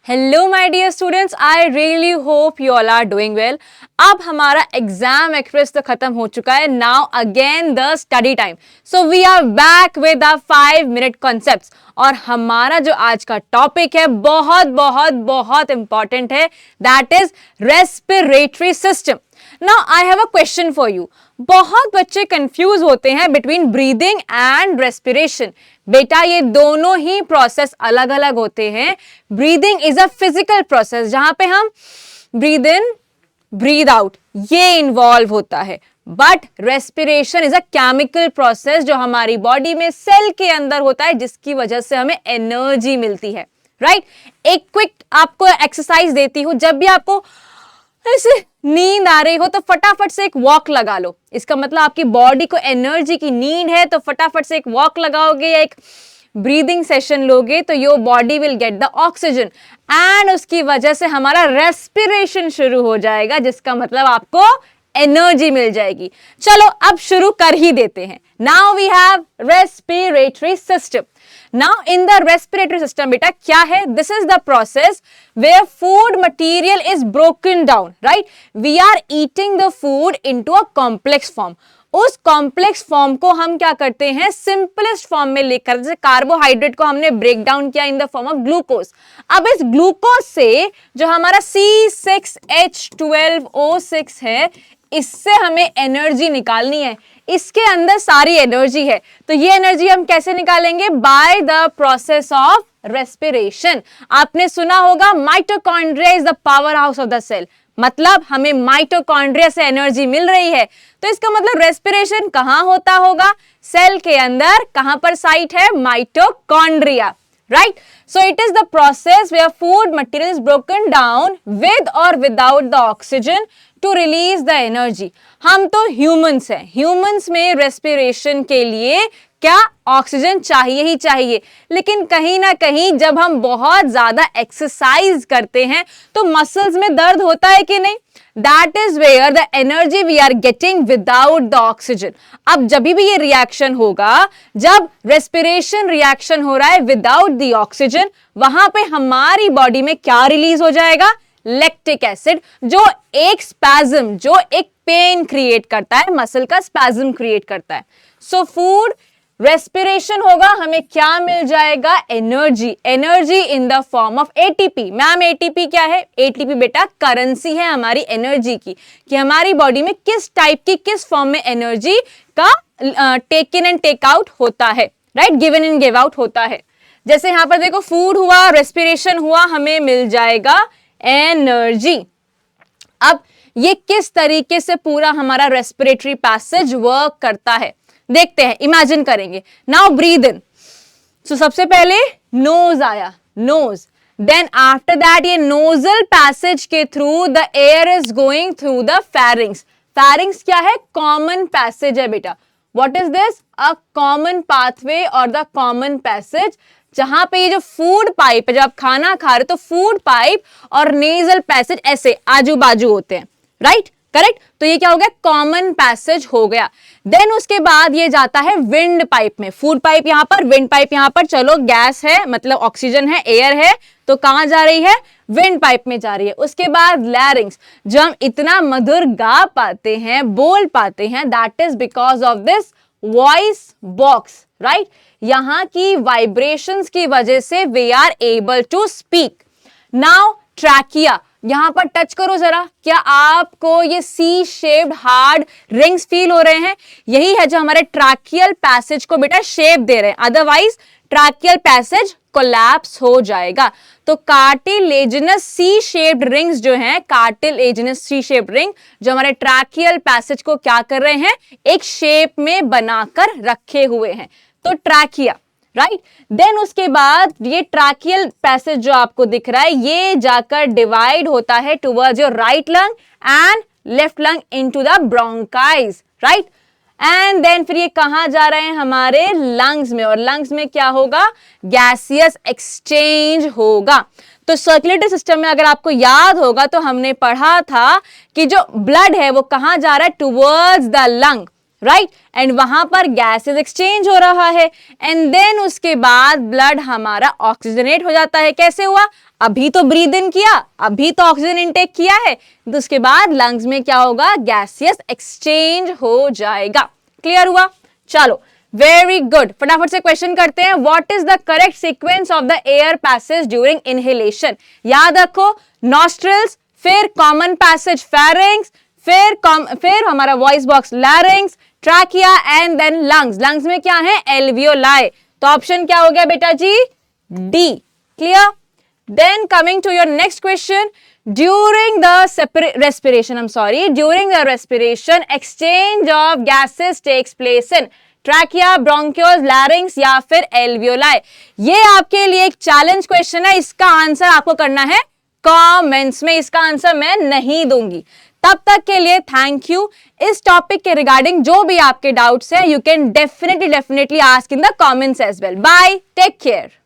Hello my dear students, I really hope you all are doing well. अब हमारा exam express तो खत्म हो चुका है। Now again the study time. So we are back with the 5 minute concepts. और हमारा जो आज का टॉपिक है बहुत बहुत बहुत इंपॉर्टेंट है, that is respiratory system. Now I have a question for you. बहुत बच्चे कंफ्यूज होते हैं बिटवीन ब्रीदिंग एंड रेस्पिरेशन। बेटा, ये दोनों ही प्रोसेस अलग अलग होते हैं। Breathing is a physical process जहां पे हम ब्रीद इन ब्रीद आउट ये इन्वॉल्व होता है, but respiration is a chemical process जो हमारी बॉडी में सेल के अंदर होता है, जिसकी वजह से हमें एनर्जी मिलती है। राइट? एक क्विक आपको एक्सरसाइज देती हूं। जब भी आपको ऐसे नींद आ रही हो तो फटाफट से एक वॉक लगा लो। इसका मतलब आपकी बॉडी को एनर्जी की नीड है, तो फटाफट से एक वॉक लगाओगे या एक ब्रीदिंग सेशन लोगे तो your body will get the oxygen and उसकी वजह से हमारा रेस्पिरेशन शुरू हो जाएगा, जिसका मतलब आपको एनर्जी मिल जाएगी। चलो अब शुरू कर ही देते हैं। Now we have respiratory system. Now in the respiratory system, बेटा क्या है? This is the process where food material is broken down, right? We are eating the food into a complex form. उस कॉम्प्लेक्स फॉर्म को हम क्या करते हैं? Simplest form में लेकर, जैसे कार्बोहाइड्रेट को हमने ब्रेक डाउन किया in the form of glucose. अब इस ग्लूकोज से जो हमारा C6H12O6 है, इससे हमें एनर्जी निकालनी है। इसके अंदर सारी एनर्जी है, तो ये एनर्जी हम कैसे निकालेंगे? By the process of respiration. आपने सुना होगा mitochondria is the power house of the cell, मतलब हमें माइटोकॉन्ड्रिया से एनर्जी मिल रही है। तो इसका मतलब रेस्पिरेशन कहां होता होगा? सेल के अंदर। कहां पर साइट है? Mitochondria. Right? So it is the process where food material is broken down with or without the oxygen to release the energy. हम तो ह्यूमंस हैं। ह्यूमंस में रेस्पिरेशन के लिए क्या? ऑक्सीजन चाहिए ही चाहिए। लेकिन कहीं ना कहीं जब हम बहुत ज्यादा एक्सरसाइज करते हैं तो मसल्स में दर्द होता है कि नहीं? That is where the energy we are getting without the oxygen. अब जब भी ये रिएक्शन होगा, जब रेस्पिरेशन रिएक्शन हो रहा है विदाउट द ऑक्सीजन, वहां पे हमारी बॉडी में क्या रिलीज हो जाएगा? लैक्टिक एसिड, जो एक स्पैज्म, जो एक पेन क्रिएट करता है, मसल का स्पैज्म क्रिएट करता है। सो फूड रेस्पिरेशन होगा, हमें क्या मिल जाएगा? Energy. Energy in the form of ATP. Ma'am ATP क्या है? एटीपी बेटा करेंसी है हमारी एनर्जी की, कि हमारी बॉडी में किस टाइप की, किस फॉर्म में एनर्जी का take in and take out होता है। Right? Given in give out होता है। जैसे यहां पर देखो, फूड हुआ, रेस्पिरेशन हुआ, हमें मिल जाएगा एनर्जी। अब ये किस तरीके से पूरा हमारा रेस्पिरेटरी पैसेज वर्क करता है देखते हैं, इमेजिन करेंगे। Now breathe in. सो सबसे पहले नोज आया, नोज। देन आफ्टर दैट ये नोजल पैसेज के through the air is going through the pharynx. Pharynx क्या है? कॉमन पैसेज है बेटा। What is this? A common pathway और द कॉमन पैसेज, जहां पे ये जो फूड पाइप है, जब आप खाना खा रहे तो फूड पाइप और नेजल पैसेज ऐसे आजू बाजू होते हैं। राइट? करेक्ट? तो ये क्या हो गया? कॉमन पैसेज हो गया। देन उसके बाद ये जाता है विंड पाइप में। फूड पाइप यहां पर, विंड पाइप यहां पर। चलो गैस है, मतलब ऑक्सीजन है, एयर है, तो कहां जा रही है? विंड पाइप में जा रही है। उसके बाद लैरिंग्स, जो हम इतना मधुर गा पाते हैं, बोल पाते हैं, that is because of this voice box. Right? यहां की वाइब्रेशंस की वजह से we are able to speak. Now trachea, यहां पर टच करो जरा। क्या आपको ये C shaped hard rings feel हो रहे हैं? यही है जो हमारे ट्रैकियल पैसेज को बेटा शेप दे रहे हैं, अदरवाइज ट्रैकियल पैसेज कोलैप्स हो जाएगा। तो कार्टिलेजिनस सी शेप्ड रिंग्स जो हैं, कार्टिलेजिनस सी शेप्ड रिंग जो हमारे ट्रैकियल पैसेज को क्या कर रहे हैं? एक शेप में बनाकर रखे हुए हैं। तो ट्रैकिया। राइट? देन उसके बाद ये ट्रैकियल पैसेज जो आपको दिख रहा है, ये जाकर डिवाइड होता है towards your right lung and left lung into the bronchi. Right? And then फिर ये कहां जा रहे हैं? हमारे लंग्स में। और लंग्स में क्या होगा? गैसियस एक्सचेंज होगा। तो सर्कुलेटरी सिस्टम में अगर आपको याद होगा तो हमने पढ़ा था कि जो ब्लड है वो कहां जा रहा है? Towards the lung. Right and वहां पर गैसेस एक्सचेंज हो रहा है एंड देन उसके बाद ब्लड हमारा ऑक्सीजनेट हो जाता है। कैसे हुआ? अभी तो ब्रीद इन किया, अभी तो ऑक्सीजन इनटेक किया है, तो उसके बाद लंग्स में क्या होगा? गैसियस एक्सचेंज हो जाएगा। क्लियर हुआ? चलो वेरी गुड, फटाफट से क्वेश्चन करते हैं। What is the correct sequence of the air passage during inhalation? याद रखो, नॉस्ट्रल्स, फिर कॉमन पैसेज फेरिंग्स, फिर हमारा voice box larynx, trachea and then lungs. Lungs में क्या है? एल्वियोलाई। तो ऑप्शन क्या हो गया बेटा जी? D. Clear? Then coming to your next question, during the respiration exchange of gases takes place in trachea, bronchioles, larynx या फिर एल्वियोलाई। ये आपके लिए एक चैलेंज क्वेश्चन है, इसका आंसर आपको करना है कमेंट्स में, इसका आंसर मैं नहीं दूंगी। तब तक के लिए थैंक यू। इस टॉपिक के रिगार्डिंग जो भी आपके डाउट्स हैं, you can definitely ask in the comments as well. Bye, take care.